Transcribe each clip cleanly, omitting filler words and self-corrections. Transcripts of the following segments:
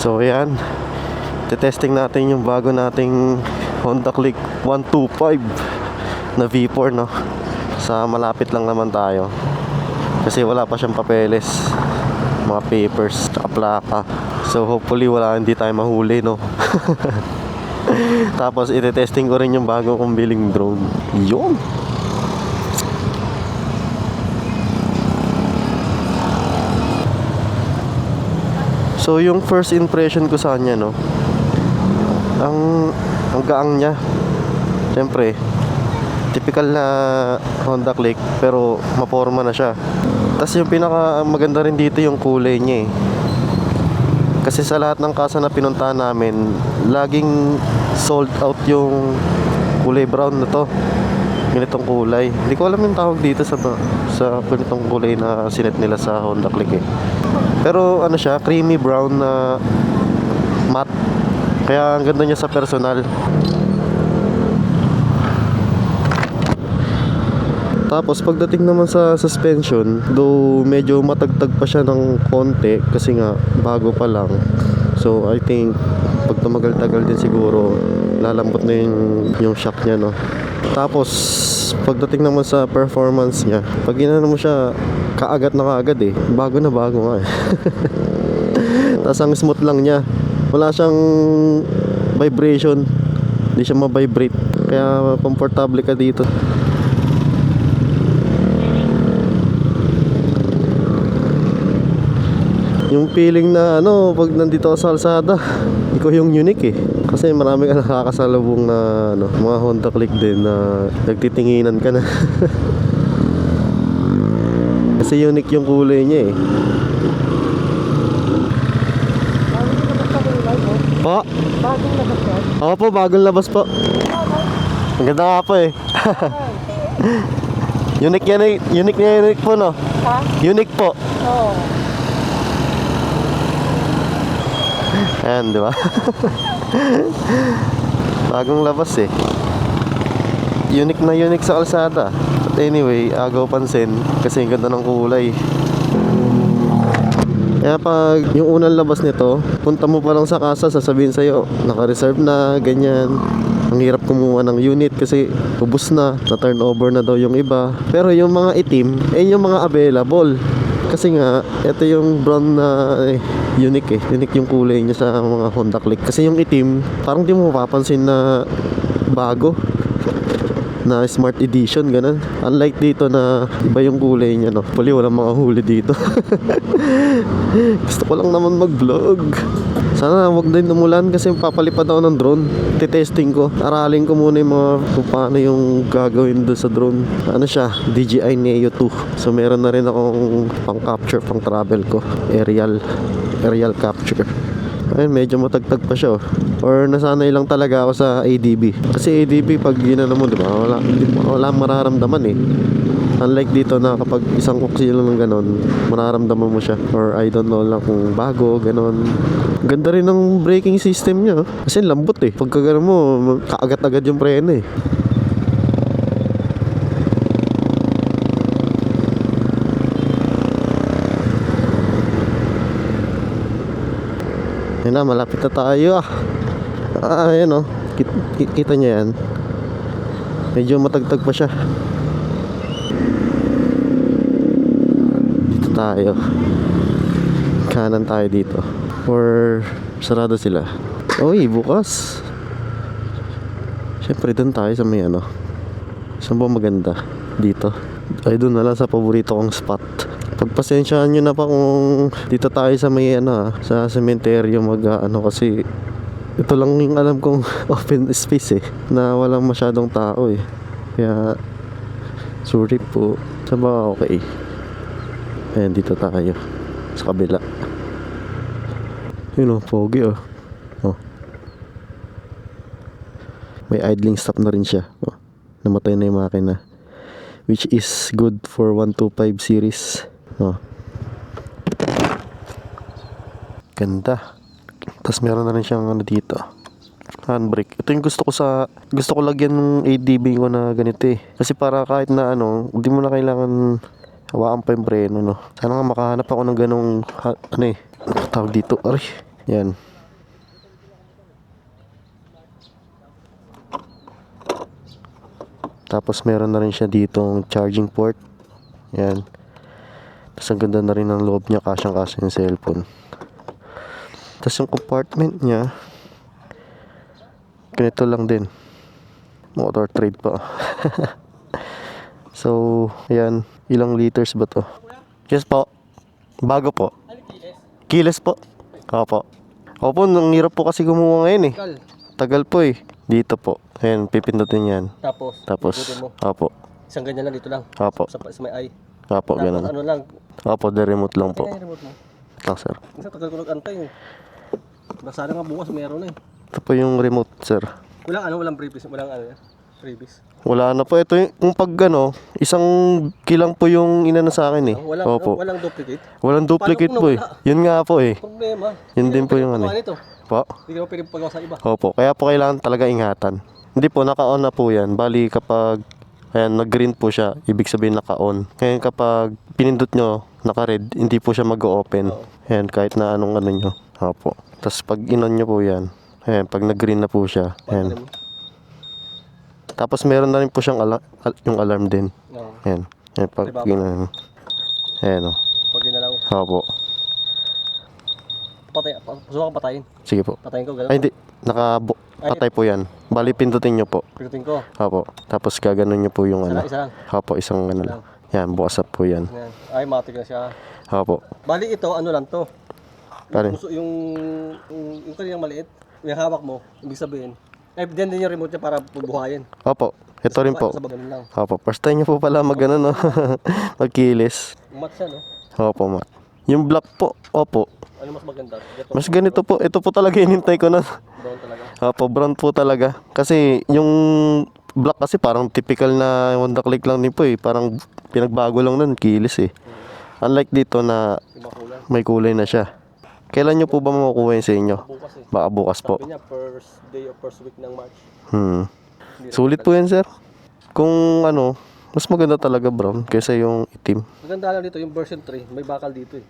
So ayan, testing natin yung bago nating Honda Click 125 na V4, no? Sa malapit lang naman tayo kasi wala pa siyang papeles, mga papers, tsaka plaka. So hopefully hindi tayo mahuli, no? Tapos ite-testing ko rin yung bago kong biling drone. Yun. So yung first impression ko sa kanya, no, ang gaang niya. Siyempre, typical na Honda Click pero maporma na siya. Tapos yung pinaka maganda rin dito yung kulay niya eh. Kasi sa lahat ng kasa na pinuntahan namin, laging sold out yung kulay brown na to. Ganitong kulay. Hindi ko alam yung tawag dito sa ganitong kulay na sinet nila sa Honda Click eh. Pero ano siya, creamy brown na matte. Kaya ang ganda niya sa personal. Tapos pagdating naman sa suspension, though medyo matagtag pa siya ng konti kasi nga bago pa lang. So I think pag tumagal-tagal din siguro lalambot na yung shock niya, no. Tapos pagdating naman sa performance niya, pag inano mo siya, kaagad na kaagad eh. Bago na bago nga eh. Tapos ang smooth lang niya. Wala siyang vibration. Hindi siya ma-vibrate. Kaya komportable ka dito. Yung feeling na pag nandito ka sa kalsada, ikaw yung unique eh. Kasi marami ka nakakasalubong na mga Honda Click din na nagtitinginan ka na. Kasi unique yung kulay niya eh. Po? Bagong labas yan? Oo po, bagong labas po. Ang ganda nga po eh. Unique yan eh. Unique po, no? Ha? Unique po. Oo. Ayan, di ba? Bagong labas eh. Unique na unique sa kalsada. But anyway, agaw pansin kasi ang ganda ng kulay. Kaya pag yung unang labas nito, punta mo pa lang sa kasa, sasabihin sa'yo naka-reserve na, ganyan. Ang hirap kumuha ng unit kasi ubos na turnover na daw yung iba. Pero yung mga itim, yung mga available. Kasi nga, ito yung brown na unique eh. Unique yung kulay niya sa mga Honda Click. Kasi yung itim, parang di mo mapapansin na bago, na smart edition, ganun. Unlike dito na iba yung kulay niya, no. Puli walang mga huli dito. Gusto ko lang naman mag-vlog. Sana wag din umulan kasi papalipad ako ng drone. Titesting ko. Aralin ko muna yung mga kung paano yung gagawin doon sa drone. Ano siya? DJI Neo 2. So meron na rin akong pang capture, pang travel ko. Aerial capture. Ayun, medyo matagtag pa siya oh. Or nasanay lang talaga ako sa ADB. Kasi ADB pag ginano mo, diba, wala mararamdaman eh. Unlike dito na kapag isang oxy lang ng ganon, mararamdaman mo siya. Or I don't know lang kung bago, ganon. Ganda rin ng braking system niya. Kasi lambot eh. Pagka ganon mo, kaagat-agad yung preno eh. Ayun na, malapit na tayo ah. Ayan oh. Kita niya yan. Medyo matagtag pa siya. Dito tayo. Kanan tayo dito. Or sarado sila. Uy, bukas. Siyempre doon tayo sa may saan ba maganda? Dito. Ay, doon na lang sa paborito kong spot. Pagpasensyaan nyo na pa kung dito tayo sa may sa cementerio kasi ito lang yung alam kong open space eh, na walang masyadong tao eh. Kaya sorry po. Saba okay. Ayan, dito tayo sa kabila. Yun oh, pogi oh. May idling stop na rin siya. Namatay na yung makina, which is good for 125 series. Ganda. Tapos meron na rin siyang dito, handbrake. Ito yung gusto ko lagyan ng ADB ko na ganito eh. Kasi para kahit na hindi mo na kailangan hawakan pa yung preno, no. Sana nga makahanap ako ng ganong tawag dito. Aray, yan. Tapos meron na rin siya ditong charging port. Yan. Tapos ang ganda na rin ng loob niya, kasyang-kasya yung cellphone. Tapos yung compartment niya, ganito lang din. Motor trade pa. So, ayan. Ilang liters ba to? Yes po. Bago po. Keyless po. Opo. Opo, nang hirap po kasi gumawa ngayon eh. Tagal po eh. Dito po. Ayan, pipindutin yan. Tapos Tapos, mo. opo. Isang ganyan lang dito lang. Opo. Sa may eye. Opo, Tapos ganun. ano lang. Opo, the remote lang po. Kaya yung remote mo. Lang, sir. Isa tagal ko nag-antay eh. Sana nga bukas meron eh. Ito po yung remote, sir. Walang previous. Walang previous. Wala na po. Ito yung, kung pag ano, isang kilang po yung inano sa akin eh. Opo. Walang duplicate. Walang duplicate Paano po kung eh. Yun nga po eh. Problema. Yun din po yung ano eh. Ito. Po? Hindi ka pa pwede pagawa sa iba. Opo. Kaya po kailangan talaga ingatan. Hindi po, naka-on na po yan. Bali kapag ayan, nag-green po siya, ibig sabihin naka-on. Ngayon kapag pinindot nyo, naka-red, hindi po siya mag-open. Ayan, kahit na anong ano nyo. Opo. Tapos pag in-on nyo po yan, ayan, pag nag-green na po siya, ayan. Tapos meron na rin po siyang yung alarm din. Oo. Ayan. Ayan, pag gina- ayan o. Pag ginalaw. Opo. Subukan patayin. Sige po. Patayin ko. Ganun. Ay, hindi. Patay po yan. Bali, pindutin nyo po. Pinutin ko. Opo. Tapos gaganon nyo po yung ano. Isa lang. Opo, isang ano lang. Yan, bukas up po yan. Yan. Ay, matik na siya. Opo. Bali ito, ano lang to. Pare. Yung kaninang maliit, yung hawak mo, ibig sabihin. Ay, din yung remote niya para bubuhayin. Opo. Ito rin po. Sa ganun lang. Opo. First time nyo po pala mag-ano, no? Magkilis. Mat siya, no? Opo, mat. Yung black po. Opo. Ano mas maganda? Ito, Mas ganito po. Ito po talaga inintay ko na. brown talaga. Opo, brown po talaga. Kasi yung black kasi parang typical na Honda Click lang din po eh. Parang pinagbago lang nun, kilis eh. Unlike dito na Yung makulay. may kulay na siya. Kailan nyo po ba makukuha yun sa inyo? Bukas eh. Baka bukas po. Sabi niya, first day or first week ng March. Hindi Sulit po yan, sir. Kung ano, mas maganda talaga brown kaysa yung itim. Maganda lang dito, yung version 3, may bakal dito eh.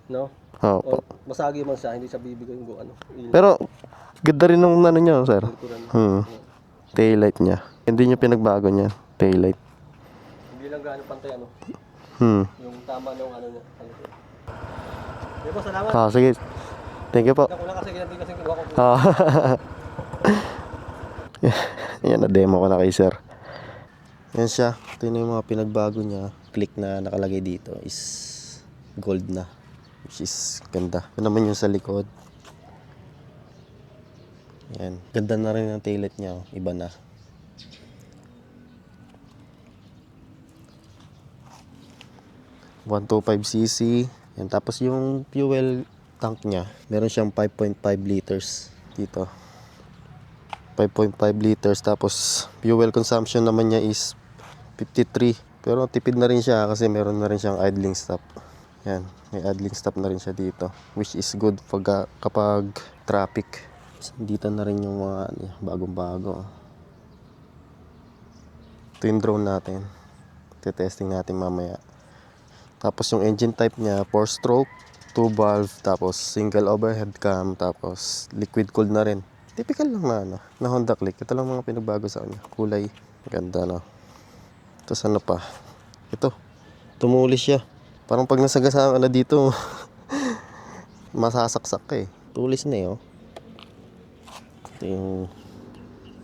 No? Opo. O, masagi man siya, hindi siya bibigay yung ano. Pero, ganda rin ng ano niya, sir. Likuran. Taillight niya. Hindi niya pinagbago niya. Taillight. Hindi lang gaano pantay ano. Yung tama ng ano niya. Diba, salamat. Sige. Thank you po. Ako lang kasi ginanti kasi kinuha ko. Yan, na-demo ko na kay sir. Yan siya. Ito yung mga pinagbago niya. Click na nakalagay dito is gold na. Which is ganda. Ito naman yung sa likod. Yan. Ganda na rin ang taillight niya. Iba na. .125cc. Yan. Tapos yung fuel tank niya, meron siyang 5.5 liters dito. 5.5 liters. Tapos fuel consumption naman niya is 53. Pero tipid na rin siya kasi meron na rin siyang idling stop. Yan. May idling stop na rin siya dito. Which is good kapag traffic. Dito na rin yung mga bagong-bago. Ito yung drone natin. Testing natin mamaya. Tapos yung engine type niya, 4-stroke, 2-valve, tapos single overhead cam, tapos liquid cooled na rin. Typical lang na ano, na Honda Click. Ito lang mga pinagbago sa kanya. Kulay, ganda no. Tapos ano pa? Ito, tumulis siya. Parang pag nasagasaan ka na dito, masasaksak ka eh. Tulis na eh oh. Ito yung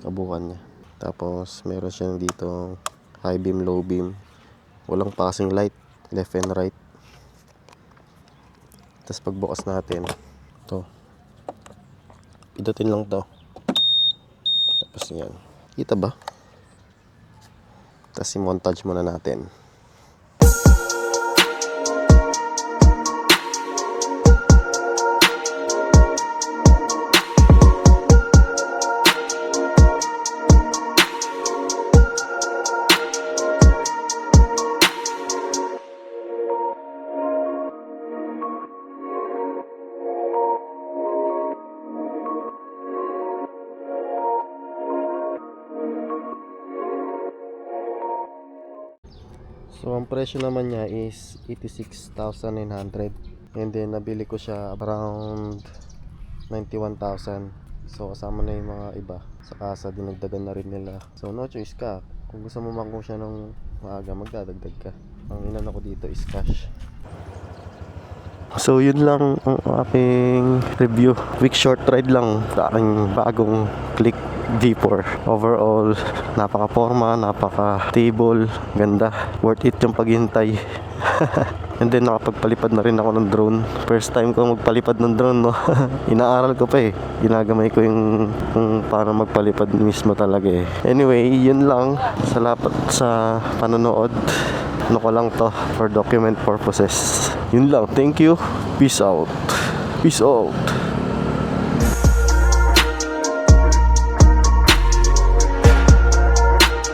kabukan niya. Tapos meron siya dito high beam, low beam. Walang passing light, left and right. Tapos pagbukas natin, ito. Pindutin lang to. Tapos yan. Kita ba? Tapos i-montage muna natin. So ang presyo naman niya is 86,900. And then nabili ko siya around 91,000. So kasama na yung mga iba. Sa kasa dinagdagan na rin nila. So no choice ka. Kung gusto mo mangkong siya ng maaga, magdadagdag ka. Ang inan ako dito is cash. So yun lang ang aking review. Quick short ride lang sa aking bagong Click V4. Overall, napaka-forma, napaka-stable, ganda. Worth it yung paghintay. And then nakapagpalipad na rin ako ng drone. First time ko magpalipad ng drone, no. Inaaral ko pa eh. Ginagamay ko yung kung paano magpalipad mismo talaga eh. Anyway, yun lang. Salamat sa panonood. Ano ko lang to for document purposes. Yun lang. Thank you. Peace out. Peace out.